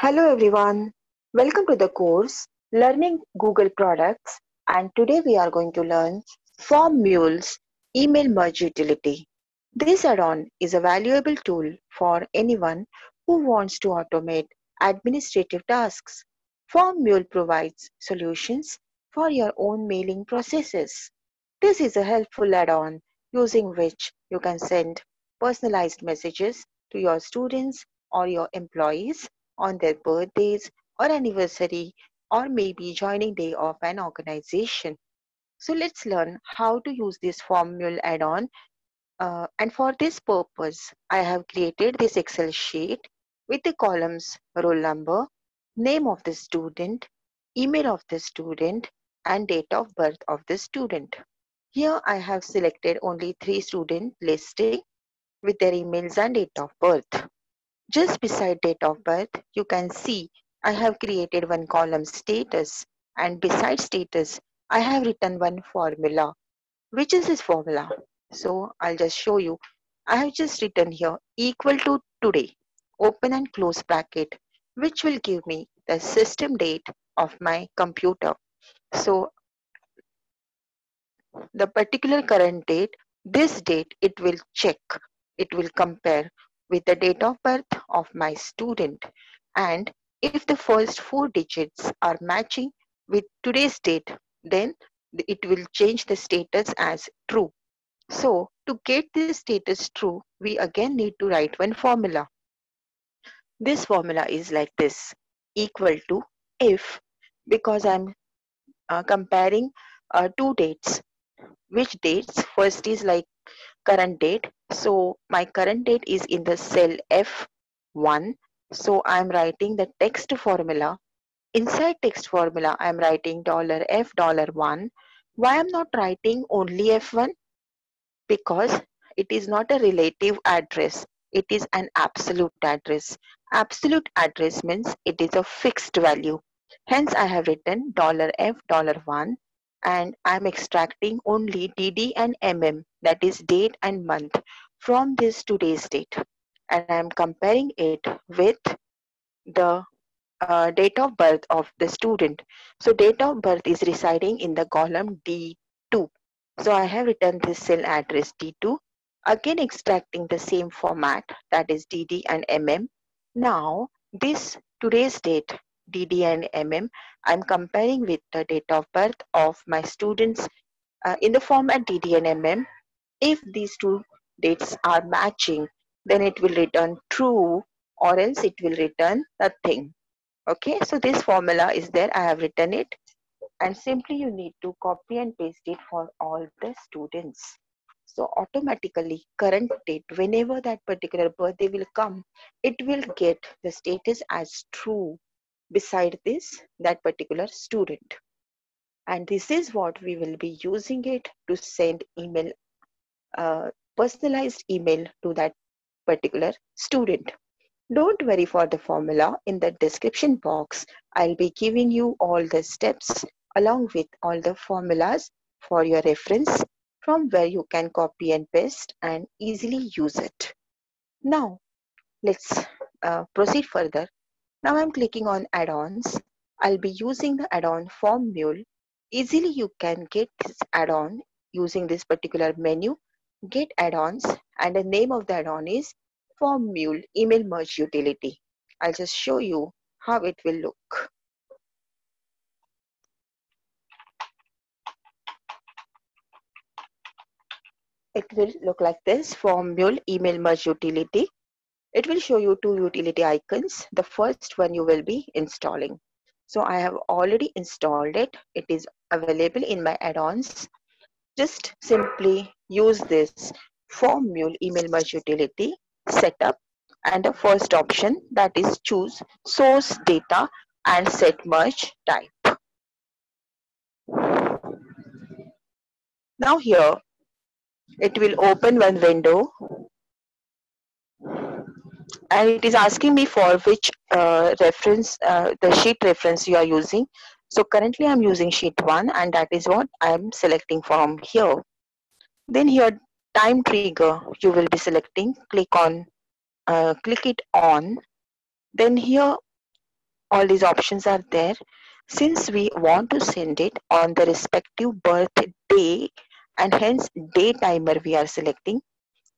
Hello everyone, welcome to the course Learning Google Products, and today we are going to learn FormMule's email merge utility. This add-on is a valuable tool for anyone who wants to automate administrative tasks. FormMule provides solutions for your own mailing processes. This is a helpful add-on using which you can send personalized messages to your students or your employees on their birthdays or anniversary or maybe joining day of an organization. So let's learn how to use this Formule add-on. And for this purpose, I have created this Excel sheet with the columns roll number, name of the student, email of the student, and date of birth of the student. Here I have selected only 3 students listing with their emails and date of birth. Just beside date of birth, you can see I have created one column status, and beside status, I have written one formula. Which is this formula? So I'll just show you. I have just written here equal to today, open and close bracket, which will give me the system date of my computer. So the particular current date, this date it will check, it will compare with the date of birth of my student, and if the first 4 digits are matching with today's date, then it will change the status as true. So to get this status true, we again need to write one formula. This formula is like this: equal to if, because I'm comparing 2 dates. Which dates? First is like current date. So my current date is in the cell F1. So I'm writing the text formula. Inside text formula, I'm writing $F$1. Why I'm not writing only F1? Because it is not a relative address. It is an absolute address. Absolute address means it is a fixed value. Hence, I have written $F$1, and I'm extracting only DD and MM, that is date and month, from this today's date. And I'm comparing it with the date of birth of the student. So date of birth is residing in the column D2. So I have written this cell address D2, again extracting the same format, that is DD and MM. Now this today's date DD and MM, I'm comparing with the date of birth of my students in the format DD and MM. If these two dates are matching, then it will return true, or else it will return nothing. Okay, so this formula is there. I have written it, and simply you need to copy and paste it for all the students. So automatically current date, whenever that particular birthday will come, it will get the status as true beside this that particular student. And this is what we will be using it to send email, personalized email to that particular student. Don't worry for the formula. In the description box, I'll be giving you all the steps along with all the formulas for your reference, from where you can copy and paste and easily use it. Now, let's proceed further. Now I'm clicking on add-ons. I'll be using the add-on Formule. Easily you can get this add-on using this particular menu, get add-ons, and the name of the add-on is Formule Email Merge Utility. I'll just show you how it will look. It will look like this: Formule Email Merge Utility. It will show you 2 utility icons. The first one you will be installing. So I have already installed it. It is available in my add-ons. Just simply use this Formule Email Merge Utility setup, and the first option, that is choose source data and set merge type. Now here it will open one window, and it is asking me for which reference, the sheet reference you are using. So currently I'm using sheet 1, and that is what I'm selecting from here. Then here time trigger you will be selecting, click it on. Then here all these options are there. Since we want to send it on the respective birthday and hence day timer we are selecting,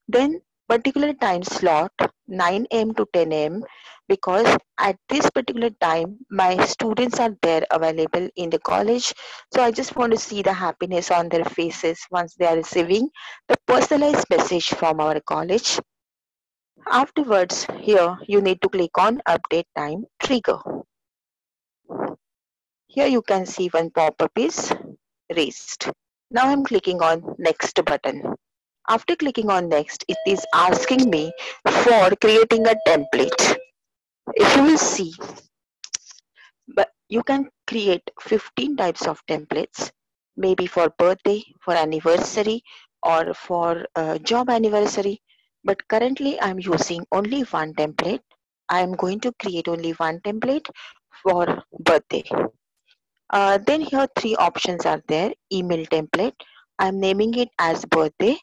then particular time slot 9 a.m. to 10 a.m. because at this particular time my students are there available in the college. So I just want to see the happiness on their faces once they are receiving the personalized message from our college. Afterwards, here you need to click on update time trigger. Here you can see one pop-up is raised. Now I'm clicking on next button. After clicking on next, it is asking me for creating a template. If you will see, but you can create 15 types of templates, maybe for birthday, for anniversary, or for job anniversary. But currently I'm using only one template. I'm going to create only one template for birthday. Then here three options are there. Email template. I'm naming it as birthday.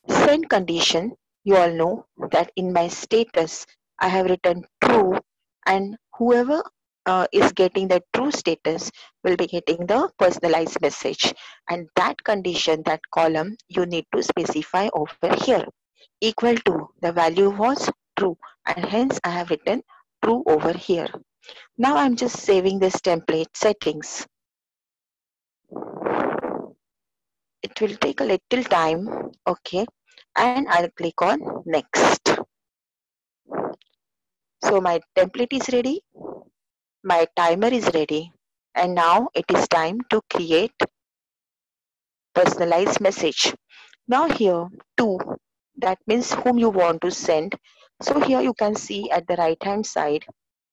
Send condition. You all know that in my status I have written true, and whoever is getting the true status will be getting the personalized message. And that condition, that column, you need to specify over here. Equal to, the value was true, and hence I have written true over here. Now I'm just saving this template settings. It will take a little time, okay, and I'll click on next. So my template is ready, my timer is ready, and now it is time to create personalized message. Now here to, that means whom you want to send. So here you can see at the right hand side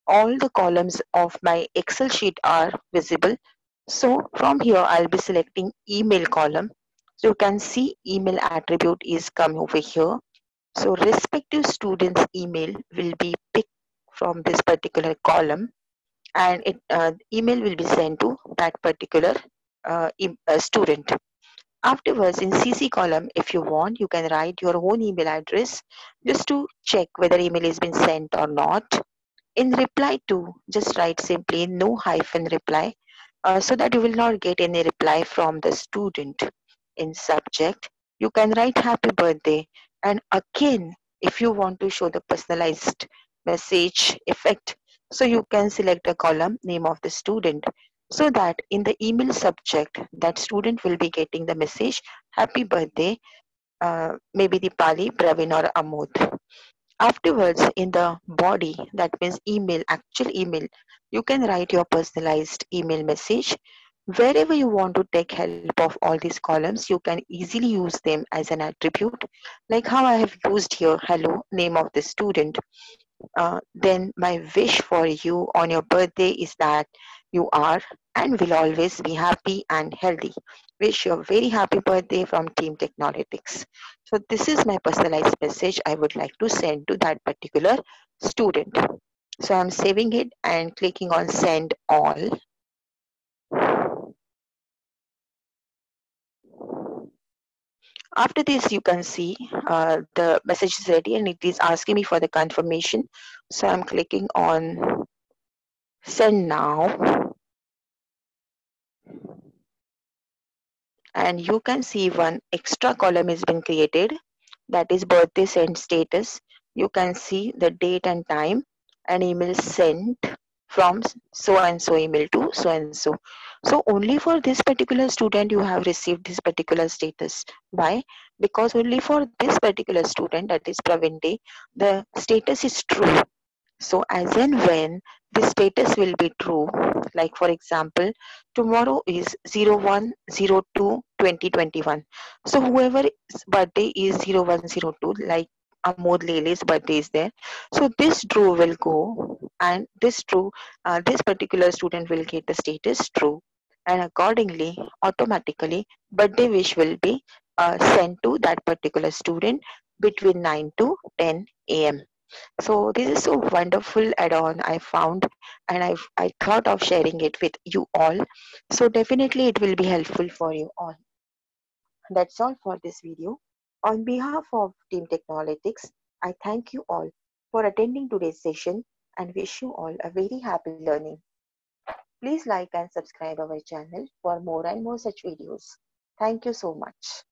all the columns of my Excel sheet are visible. So from here I'll be selecting email column. So you can see email attribute is come over here. So respective student's email will be picked from this particular column, and email will be sent to that particular student. Afterwards, in CC column, if you want, you can write your own email address just to check whether email has been sent or not. In reply to, just write simply no hyphen reply, so that you will not get any reply from the student. In subject, you can write happy birthday, and again, if you want to show the personalized message effect, so you can select a column name of the student, so that in the email subject that student will be getting the message happy birthday, maybe Dipali, Praveen or Amod. Afterwards, in the body, that means email, actual email, you can write your personalized email message. Wherever you want to take help of all these columns, you can easily use them as an attribute, like how I have used here, hello, name of the student. Then my wish for you on your birthday is that you are and will always be happy and healthy. Wish you a very happy birthday from Team Technolytics. So this is my personalized message I would like to send to that particular student. So I'm saving it and clicking on send all. After this, you can see the message is ready and it is asking me for the confirmation. So I'm clicking on send now, and you can see one extra column has been created, that is birthday sent status. You can see the date and time and email sent from so and so email to so and so. So only for this particular student you have received this particular status. Why? Because only for this particular student, that is Praveen Day, the status is true. So as and when the status will be true, like for example, tomorrow is 01/02/2021. So whoever's birthday is 01/02, like Amod Lele's birthday is there. So this true will go, and this particular student will get the status true, and accordingly, automatically, birthday wish will be sent to that particular student between 9 to 10 a.m. So this is so wonderful add-on I found, and I thought of sharing it with you all. So definitely it will be helpful for you all. That's all for this video. On behalf of Team Technolytics, I thank you all for attending today's session. and wish you all a very happy learning. Please like and subscribe our channel for more and more such videos. Thank you so much.